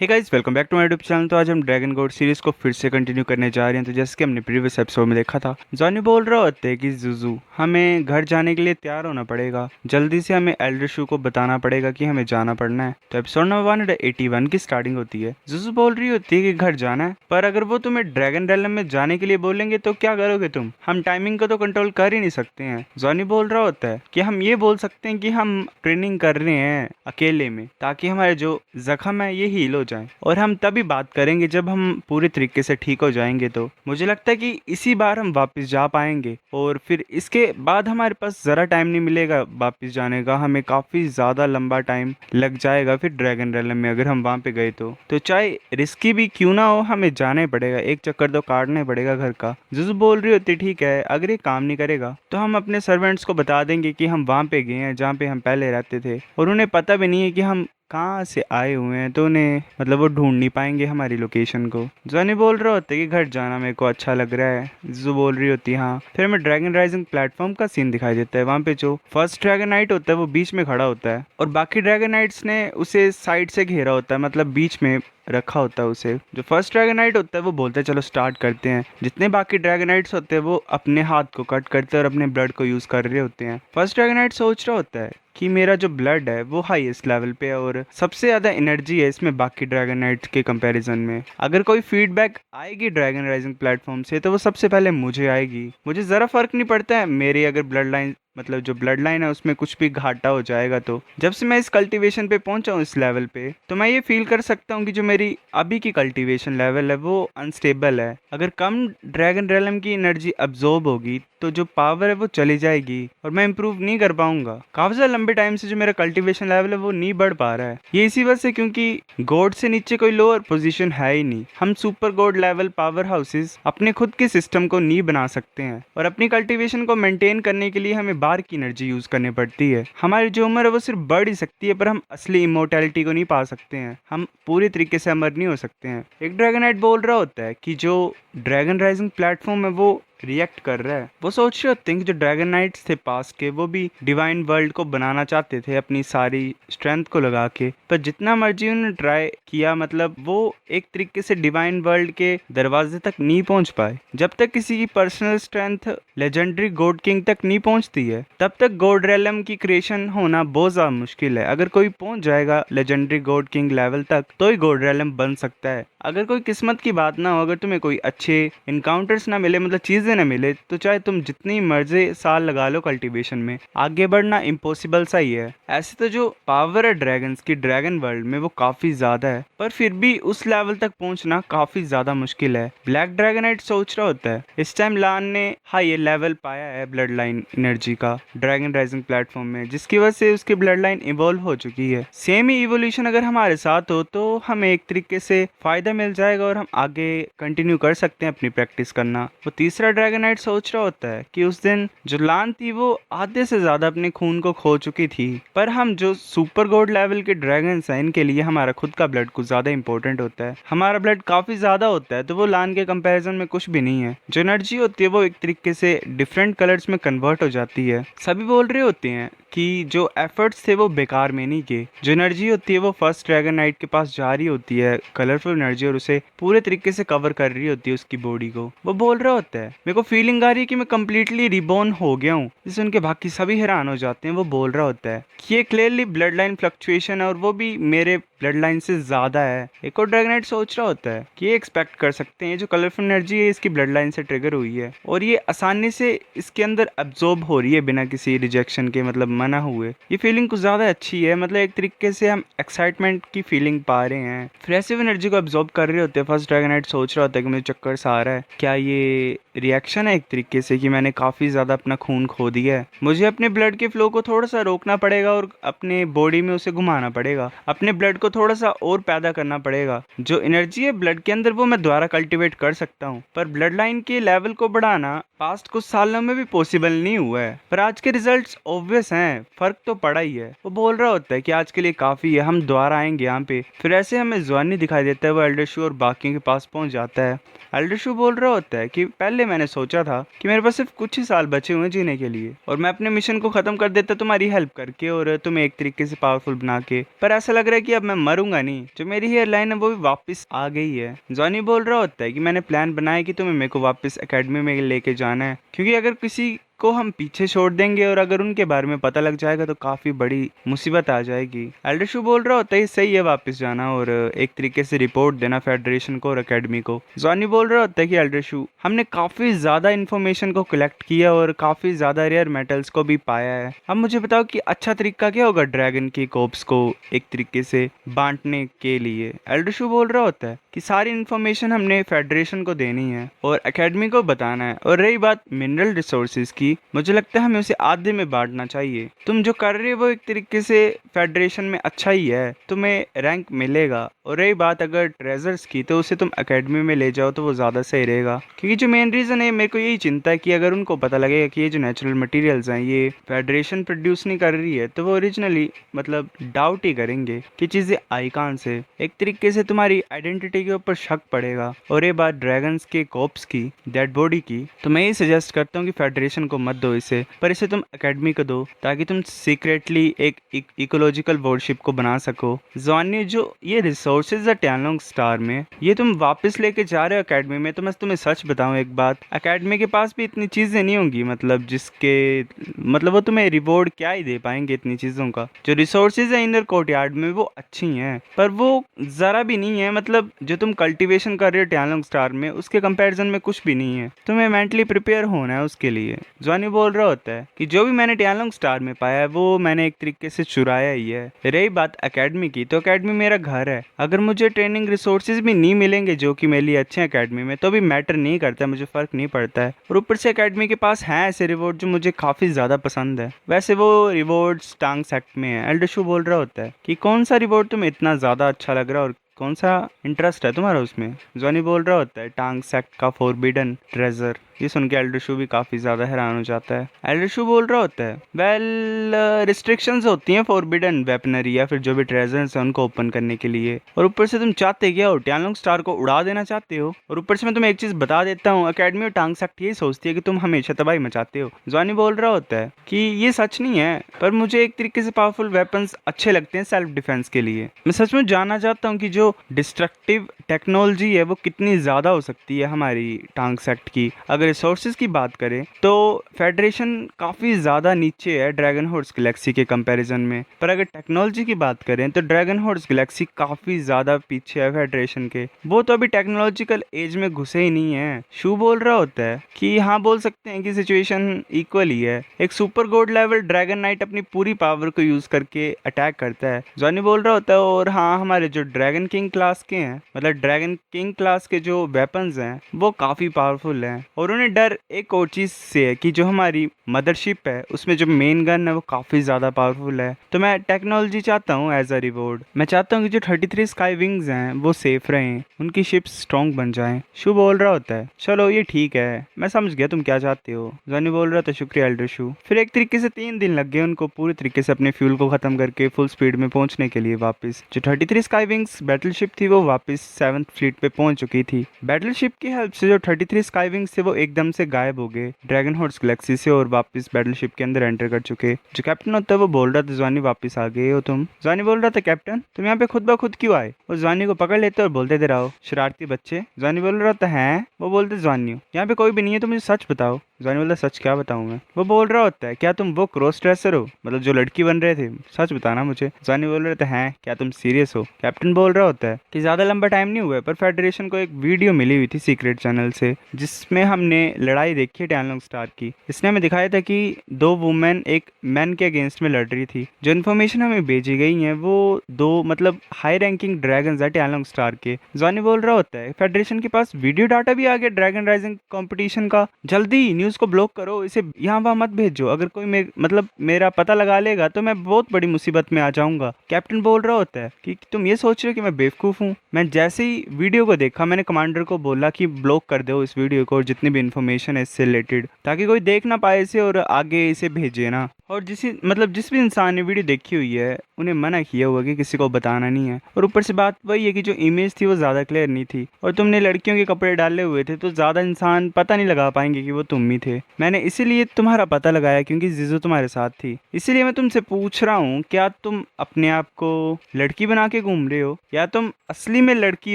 Hey guys, welcome back to my YouTube channel. तो आज हम ड्रैगन गॉड सीरीज को फिर से कंटिन्यू करने जा रहे हैं। तो जैसे कि हमने प्रीवियस एपिसोड में देखा था, जॉनी बोल रहा होता है कि जुजू हमें घर जाने के लिए तैयार होना पड़ेगा, जल्दी से हमें एल्डर शू को बताना पड़ेगा कि हमें जाना पड़ना है। तो एपिसोड नंबर 181 की स्टार्टिंग होती है। जुजू बोल रही होती है कि घर जाना है, पर अगर वो तुम्हें ड्रैगन रेलम में जाने के लिए बोलेंगे तो क्या करोगे तुम? हम टाइमिंग को तो कंट्रोल कर ही नहीं सकते हैं। जॉनी बोल रहा होता है कि हम ये बोल सकते हैं कि हम ट्रेनिंग कर रहे हैं अकेले में, ताकि हमारे जो जख्म है ये हील हो जाए, और हम तभी बात करेंगे जब हम पूरे तरीके से ठीक हो जाएंगे। तो मुझे लगता है कि इसी बार हम वापस जा पाएंगे, और फिर इसके बाद हमारे पास ज़रा टाइम नहीं मिलेगा वापस जाने का। हमें काफ़ी ज़्यादा लंबा टाइम लग जाएगा फिर ड्रैगन रेलम में अगर हम वहाँ पे गए तो चाहे रिस्की भी क्यों ना हो, हमें जाना ही पड़ेगा। एक चक्कर तो काटना ही पड़ेगा घर का। जुजू बोल रही होती ठीक है, अगर ये काम नहीं करेगा तो हम अपने सर्वेंट्स को बता देंगे कि हम वहाँ पे गए हैं जहाँ पे हम पहले रहते थे, और उन्हें पता भी नहीं है कि हम कहाँ से आए हुए हैं, तो उन्हें मतलब वो ढूंढ नहीं पाएंगे हमारी लोकेशन को। जॉनी बोल रहा होता है कि घर जाना मेरे को अच्छा लग रहा है। जो बोल रही होती है हाँ। फिर हमें ड्रैगन राइजिंग प्लेटफॉर्म का सीन दिखाई देता है। वहाँ पे जो फर्स्ट ड्रैगन नाइट होता है वो बीच में खड़ा होता है, और बाकी ड्रैगन नाइट्स ने उसे साइड से घेरा होता है, मतलब बीच में रखा होता है उसे। जो फर्स्ट ड्रैगन नाइट होता है वो बोलता है चलो स्टार्ट करते हैं। जितने बाकी ड्रैगन नाइट्स होते हैं वो अपने हाथ को कट करते हैं और अपने ब्लड को यूज कर रहे होते हैं। फर्स्ट ड्रैगन नाइट सोच रहा होता है कि मेरा जो ब्लड है वो हाईएस्ट लेवल पे है और सबसे ज्यादा एनर्जी है इसमें बाकी ड्रैगन नाइट्स के कंपैरिजन में। अगर कोई फीडबैक आएगी ड्रैगन राइजिंग प्लेटफॉर्म से तो वो सबसे पहले मुझे आएगी। मुझे जरा फर्क नहीं पड़ता है मेरी अगर ब्लड लाइन, मतलब जो ब्लड लाइन है उसमें कुछ भी घाटा हो जाएगा। तो जब से मैं इस कल्टीवेशन पे पहुंचा हूँ इस लेवल पे, तो मैं ये फील कर सकता हूँ कि जो मेरी अभी की कल्टीवेशन लेवल है वो अनस्टेबल है। अगर कम ड्रैगन रेलम की एनर्जी अब्जॉर्ब होगी तो जो पावर है वो चली जाएगी और मैं इंप्रूव नहीं कर पाऊंगा। काफी ज्यादा लंबे टाइम से जो मेरा कल्टीवेशन लेवल है वो नहीं बढ़ पा रहा है। ये इसी वजह से क्योंकि गॉड से नीचे कोई लोअर पोजीशन है ही नहीं। हम super God level power houses अपने खुद के सिस्टम को नहीं बना सकते हैं, और अपनी कल्टीवेशन को मेंटेन करने के लिए हमें बाहर की एनर्जी यूज करनी पड़ती है। हमारी जो उम्र है वो सिर्फ बढ़ ही सकती है, पर हम असली इमोर्टैलिटी को नहीं पा सकते हैं। हम पूरी तरीके से अमर नहीं हो सकते हैं। एक ड्रैगनाइट बोल रहा होता है कि जो ड्रैगन राइजिंग प्लेटफॉर्म है वो रिएक्ट कर रहा है। वो सोच रहे होते हैं कि जो ड्रैगन नाइट्स थे पास के वो भी डिवाइन वर्ल्ड को बनाना चाहते थे अपनी सारी स्ट्रेंथ को लगा के, पर जितना मर्जी उन्होंने ट्राई किया, मतलब वो एक तरीके से डिवाइन वर्ल्ड के दरवाजे तक नहीं पहुंच पाए। जब तक किसी की personal strength legendary God king तक नहीं पहुंचती है तब तक गॉड रेलम की क्रिएशन होना बहुत ज्यादा मुश्किल है। अगर कोई पहुंच जाएगा लेजेंडरी गॉड किंग लेवल तक तो ही गॉड रेलम बन सकता है। अगर कोई किस्मत की बात ना हो, अगर तुम्हें कोई अच्छे इनकाउंटर्स ना मिले, मतलब चीजें ना मिले, तो चाहे तुम जितनी मर्जी साल लगा लो कल्टीवेशन में, आगे बढ़ना इम्पॉसिबल सा ही है। ऐसे तो जो पावर है ड्रैगन्स की ड्रैगन वर्ल्ड में वो काफी ज्यादा है, पर फिर भी उस लेवल तक पहुंचना काफी ज्यादा मुश्किल है। ब्लैक ड्रैगनाइट सोच रहा होता है इस टाइम लान ने हाँ ये लेवल पाया है ब्लड लाइन एनर्जी का ड्रैगन राइजिंग प्लेटफॉर्म में, जिसकी वजह से उसकी ब्लड लाइन इवॉल्व हो चुकी है। सेम ही इवोल्यूशन अगर हमारे साथ हो तो हमें एक तरीके से फायदा मिल जाएगा और हम आगे कंटिन्यू कर सकते हैं अपनी प्रैक्टिस करना। वो तीसरा ड्रैगनाइट सोच रहा होता है कि उस दिन जो लान थी वो आधे से ज्यादा अपने खून को खो चुकी थी, पर हम जो सुपर गॉड लेवल के ड्रैगन्स हैं इनके लिए हमारा खुद का ब्लड कुछ ज्यादा इंपॉर्टेंट होता है। हमारा ब्लड काफी ज्यादा होता है तो वो लान के कंपैरिजन में कुछ भी नहीं है। जो एनर्जी होती है वो एक तरीके से डिफरेंट कलर्स में कन्वर्ट हो जाती है। सभी बोल रहे होते हैं कि जो एफर्ट्स थे वो बेकार में नहीं गए। जो एनर्जी होती है वो फर्स्ट ड्रैगन नाइट के पास जा रही होती है, कलरफुल एनर्जी, और उसे पूरे तरीके से कवर कर रही होती है उसकी बॉडी को। वो बोल रहा होता है मेरे को फीलिंग आ रही है कि मैं कंप्लीटली रिबॉर्न हो गया हूँ, जिससे उनके बाकी सभी हैरान हो जाते हैं। वो बोल रहा होता है कि ये क्लियरली ब्लड लाइन फ्लक्चुएशन है और वो भी मेरे ब्लड लाइन से ज्यादा है। एक और ड्रैगनाइट सोच रहा होता है कि ये एक्सपेक्ट कर सकते हैं ये जो कलरफुल एनर्जी है इसकी ब्लड लाइन से ट्रिगर हुई है और ये आसानी से इसके अंदर अब्जॉर्ब हो रही है बिना किसी रिजेक्शन के, मतलब मना हुए। ये फीलिंग कुछ ज्यादा अच्छी है, मतलब एक तरीके से हम एक्साइटमेंट की फीलिंग पा रहे हैं। फ्रेसिव एनर्जी को अब्जॉर्ब कर रहे होते हैं। फर्स्ट ड्रैगनाइट सोच रहा होता है कि मुझे चक्कर सा आ रहा है, क्या ये रिएक्शन है एक तरीके से कि मैंने काफी ज्यादा अपना खून खो दिया है। मुझे अपने ब्लड के फ्लो को थोड़ा सा रोकना पड़ेगा और अपने बॉडी में उसे घुमाना पड़ेगा, अपने ब्लड को थोड़ा सा और पैदा करना पड़ेगा। जो एनर्जी है ब्लड के अंदर वो मैं दोबारा कल्टीवेट कर सकता हूँ, पर ब्लड लाइन के लेवल को बढ़ाना पास्ट कुछ सालों में भी पॉसिबल नहीं हुआ है। पर आज के रिजल्ट्स ऑब्वियस हैं, फर्क तो पड़ा ही है। वो बोल रहा होता है कि आज के लिए काफी है, हम दोबारा आएंगे यहाँ पे। फिर ऐसे हमें जवानी दिखाई देता है। वो एल्डरशू और बाकी के पास पहुंच जाता है। एल्डरशू बोल रहा होता है कि पहले मैंने सोचा था कि मेरे पास सिर्फ कुछ ही साल बचे हुए जीने के लिए और मैं अपने मिशन को खत्म कर देता तुम्हारी हेल्प करके और तुम्हें एक तरीके से पावरफुल बना के, पर ऐसा लग रहा है कि अब मैं मरूंगा नहीं, जो मेरी हेयर लाइन है वो भी वापस आ गई है। जॉनी बोल रहा होता है कि मैंने प्लान बनाया कि तुम्हें मेरे को वापस एकेडमी में लेके जाना है, क्योंकि अगर किसी को हम पीछे छोड़ देंगे और अगर उनके बारे में पता लग जाएगा तो काफी बड़ी मुसीबत आ जाएगी। एल्डरशू बोल रहा होता है सही है वापस जाना और एक तरीके से रिपोर्ट देना फेडरेशन को और एकेडमी को। जॉनी बोल रहा होता है कि एल्डरशू, हमने काफी ज्यादा इन्फॉर्मेशन को कलेक्ट किया और काफी ज्यादा रेयर मेटल्स को भी पाया है। अब मुझे बताओ कि अच्छा तरीका क्या होगा ड्रैगन की कोप्स को एक तरीके से बांटने के लिए। एल्डरशू बोल रहा होता है कि सारी इन्फॉर्मेशन हमने फेडरेशन को देनी है और एकेडमी को बताना है। और रही बात मिनरल रिसोर्सेज की, मुझे लगता है हमें उसे आधे में बांटना चाहिए। तुम जो कर रहे हो वो एक तरीके से फेडरेशन में अच्छा ही है, तुम्हें रैंक मिलेगा। और रही बात अगर ट्रेजर्स की, तो उसे तुम एकेडमी में ले जाओ तो वो ज्यादा सही रहेगा, क्योंकि जो मेन रीजन है मेरे को यही चिंता है कि अगर उनको पता लगेगा कि ये जो नेचुरल मटेरियल्स हैं ये फेडरेशन प्रोड्यूस नहीं कर रही है, तो वो ओरिजिनली मतलब डाउट ही करेंगे कि चीजें आई कहां से। एक तरीके से तुम्हारी आइडेंटिटी के ऊपर शक पड़ेगा। और ये बात ड्रैगन्स के कॉप्स की, डेड बॉडी की, तो मैं ये सजेस्ट करता हूँ कि फेडरेशन को मत दो इसे, पर इसे तुम एकेडमी को दो, ताकि तुम सीक्रेटली एक इकोलॉजिकल वॉरशिप को बना सको। जॉनी, जो ये रिसोर्सेज है टैनलोंग स्टार में, ये तुम वापस लेके जा रहे हो एकेडमी में, तो मैं तुम्हें सच बताऊं एक बात, एकेडमी के पास भी इतनी चीजें नहीं होंगी, मतलब जिसके मतलब वो तुम्हें रिवॉर्ड क्या ही दे पाएंगे इतनी चीजों का। जो रिसोर्सेज है इनर कोर्टयार्ड में वो अच्छी हैं, पर वो जरा भी नहीं है, मतलब जो तुम कल्टीवेशन कर रहे हो टैनलोंग स्टार में उसके कंपैरिजन में कुछ भी नहीं है। तुम्हें मेंटली प्रिपेयर होना है उसके लिए। जॉनी बोल रहा होता है कि जो भी मैंने टैनलोंग स्टार में पाया है वो मैंने एक तरीके से चुराया ही है। रही बात एकेडमी की, तो एकेडमी मेरा घर है। अगर मुझे ट्रेनिंग रिसोर्सेज भी नहीं मिलेंगे जो कि मेरे लिए अच्छे हैं एकेडमी में, तो भी मैटर नहीं करता, मुझे फर्क नहीं पड़ता है। और ऊपर से एकेडमी के पास हैं ऐसे रिवॉर्ड जो मुझे काफी ज्यादा पसंद है। वैसे वो रिवॉर्ड्स टांग सेक्ट में है। एल्डरशू बोल रहा होता है कि कौन सा रिवॉर्ड तुम्हें इतना ज्यादा अच्छा लग रहा है और कौन सा इंटरेस्ट है तुम्हारा उसमें। जॉनी बोल रहा होता है टांग सेक्ट का फॉरबिडन ट्रेजर। ये सुन के एल्डरशू भी काफी ज्यादा हैरान हो जाता है। एल्डरशू बोल रहा होता है वेल, रिस्ट्रिक्शंस होती हैं फॉरबिडन वेपनरी या फिर जो भी ट्रेजर्स हैं उनको ओपन करने के लिए, और ऊपर से तुम चाहते क्या हो, टैनलोंग स्टार को उड़ा देना चाहते हो। और ऊपर से मैं तुम्हें एक चीज बता देता हूँ, एकेडमी और टांग सेक्ट ये सोचती है कि तुम हमेशा तबाही मचाते हो। जॉनी बोल रहा होता है कि ये सच नहीं है, पर मुझे एक तरीके से पावरफुल वेपन्स अच्छे लगते हैं सेल्फ डिफेंस के लिए। मैं सच में जानना चाहता हूँ कि जो डिस्ट्रक्टिव टेक्नोलॉजी है वो कितनी ज्यादा हो सकती है हमारी टांग सेक्ट की। अगर रिसोर्सेज की बात करें तो फेडरेशन काफी ज्यादा नीचे है ड्रैगन हॉर्स गैलेक्सी के कंपैरिजन में, पर अगर टेक्नोलॉजी की बात करें तो ड्रैगन हॉर्स गैलेक्सी काफी ज्यादा पीछे है फेडरेशन के। वो तो अभी टेक्नोलॉजिकल एज में घुसे ही नहीं है। शू बोल रहा होता है कि हाँ, बोल सकते हैं कि सिचुएशन इक्वल ही है। एक super God level dragon night अपनी पूरी पावर को यूज करके अटैक करता है। जॉनी बोल रहा होता है और हाँ, हमारे जो ड्रैगन किंग क्लास के हैं, मतलब ड्रैगन किंग क्लास के जो वेपन्स हैं वो काफी पावरफुल हैं। और उन्हें डर एक और चीज से है कि जो हमारी मदरशिप है उसमें जो मेन गन है वो काफी ज्यादा पावरफुल है। तो मैं टेक्नोलॉजी चाहता हूँ एज अ रिवॉर्ड। मैं चाहता हूँ कि जो 33 स्काई विंग्स हैं वो सेफ रहें, उनकी शिप्स स्ट्रॉन्ग बन जाएं। शू बोल रहा होता है चलो ये ठीक है, मैं समझ गया तुम क्या चाहते हो। जॉनी बोल रहा था शुक्रिया एल्डर शू। फिर एक तरीके से 3 दिन लग गए उनको पूरी तरीके से अपने फ्यूल को खत्म करके फुल स्पीड में पहुंचने के लिए वापस। जो 33 स्काई विंग्स बैटलशिप थी वो वापस 7th फ्लीट पे पहुंच चुकी थी। बैटलशिप की हेल्प से जो 33 स्काई विंग्स थे वो एकदम से गायब हो गए ड्रैगन हॉर्स गैलेक्सी से और वापस बैटलशिप के अंदर एंटर कर चुके। जो कैप्टन होता है वो बोल रहा था जॉनी वापस आ गए हो तुम। जॉनी बोल रहा था कैप्टन तुम यहाँ पे खुद ब खुद क्यों आए। वो जॉनी को पकड़ लेते और बोलते थे रहो शरारती बच्चे। जॉनी बोल रहा था हैं। वो बोलते जॉनी यहाँ पे कोई भी नहीं है, तो मुझे सच बताओ। जॉनी बोलता सच क्या बताऊं मैं। वो बोल रहा होता है क्या तुम वो क्रॉस ड्रेसर हो, मतलब जो लड़की बन रहे थे, सच बताना मुझे। जॉनी बोल रहे थे हैं क्या तुम सीरियस हो। कैप्टन बोल रहा होता है कि ज्यादा लंबा टाइम नहीं हुआ है, पर फेडरेशन को एक वीडियो मिली हुई थी सीक्रेट चैनल से जिसमें हमने लड़ाई देखी है टैनलोंग स्टार की। इसने हमें दिखाया था कि 2 वुमेन एक मैन के अगेंस्ट में लड़ रही थी। जो इन्फॉर्मेशन हमें भेजी गई है वो 2 मतलब हाई रैंकिंग ड्रैगन है टैनलोंग स्टार के। जॉनी बोल रहा होता है फेडरेशन के पास वीडियो डाटा भी आ गया ड्रैगन राइजिंग कंपटीशन का, जल्दी न्यूज को ब्लॉक करो, इसे यहाँ वहाँ मत भेजो। अगर कोई मतलब मेरा पता लगा लेगा तो मैं बहुत बड़ी मुसीबत में आ जाऊंगा। कैप्टन बोल रहा होता है कि तुम ये सोच रहे हो कि मैं बेवकूफ हूँ। मैं जैसे ही वीडियो को देखा मैंने कमांडर को बोला कि ब्लॉक कर दो इस वीडियो को और जितनी भी इन्फॉर्मेशन है इससे रिलेटेड, ताकि कोई देख ना पाए इसे और आगे इसे भेजे ना। और जिस भी इंसान ने वीडियो देखी हुई है उन्हें मना किया हुआ कि किसी को बताना नहीं है। और ऊपर से बात वही है कि जो इमेज थी वो ज़्यादा क्लियर नहीं थी और तुमने लड़कियों के कपड़े डाले हुए थे तो ज़्यादा इंसान पता नहीं लगा पाएंगे कि वो तुम ही थे। मैंने इसीलिए तुम्हारा पता लगाया क्योंकि जीजू तुम्हारे साथ थी। इसीलिए मैं तुमसे पूछ रहा हूँ, क्या तुम अपने आप को लड़की बना के घूम रहे हो या तुम असली में लड़की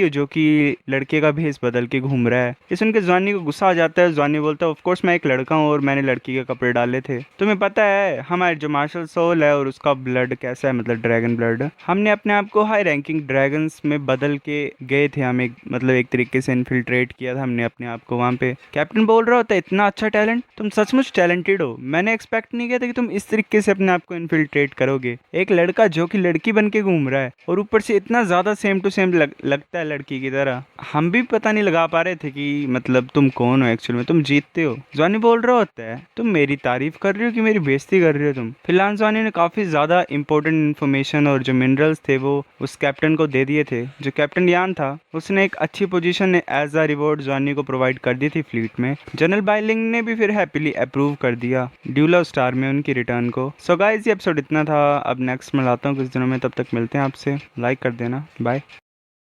हो जो कि लड़के का भेष बदल के घूम रहा है। ये सुन के जॉनी को गुस्सा आ जाता है। जॉनी बोलता है ऑफ कोर्स मैं एक लड़का हूँ और मैंने लड़की के कपड़े डाले थे। तुम्हें पता है हमारे जो मार्शल सोल है और उसका ब्लड कैसा है, मतलब ड्रैगन ब्लड। हमने अपने आप को हाई रैंकिंग ड्रैगन्स में बदल के गए थे। हम एक तरीके से इन्फिल्ट्रेट किया था हमने अपने आप को वहाँ पे। कैप्टन बोल रहा होता है इतना अच्छा टैलेंट, तुम सचमुच टैलेंटेड हो। मैंने एक्सपेक्ट नहीं किया था कि तुम इस तरीके से अपने आप को इन्फिल्ट्रेट करोगे। एक लड़का जो कि लड़की बन के घूम रहा है और ऊपर से इतना ज्यादा सेम टू सेम लगता है लड़की की तरह। हम भी पता नहीं लगा पा रहे थे कि मतलब तुम कौन हो एक्चुअल में। तुम जीतते हो। जॉनी बोल रहा होता है तुम मेरी तारीफ कर रहे हो कि मेरी बेइज्जती कर रहे हो तुम। फिलहाल जॉनी ने काफी ज्यादा इंपॉर्टेंट इन्फॉर्मेशन और जो मिनरल्स थे वो उस कैप्टन को दे दिए थे। जो कैप्टन यान था उसने एक अच्छी position as a reward Johnny को प्रोवाइड कर दी थी फ्लीट में। जनरल बाइलिंग ने भी फिर हैप्पीली अप्रूव कर दिया ड्यूला स्टार में उनकी रिटर्न को। सो गाइस ये एपिसोड इतना था। अब नेक्स्ट मिलाता हूँ कुछ दिनों में, तब तक मिलते हैं आपसे। लाइक कर देना। बाय।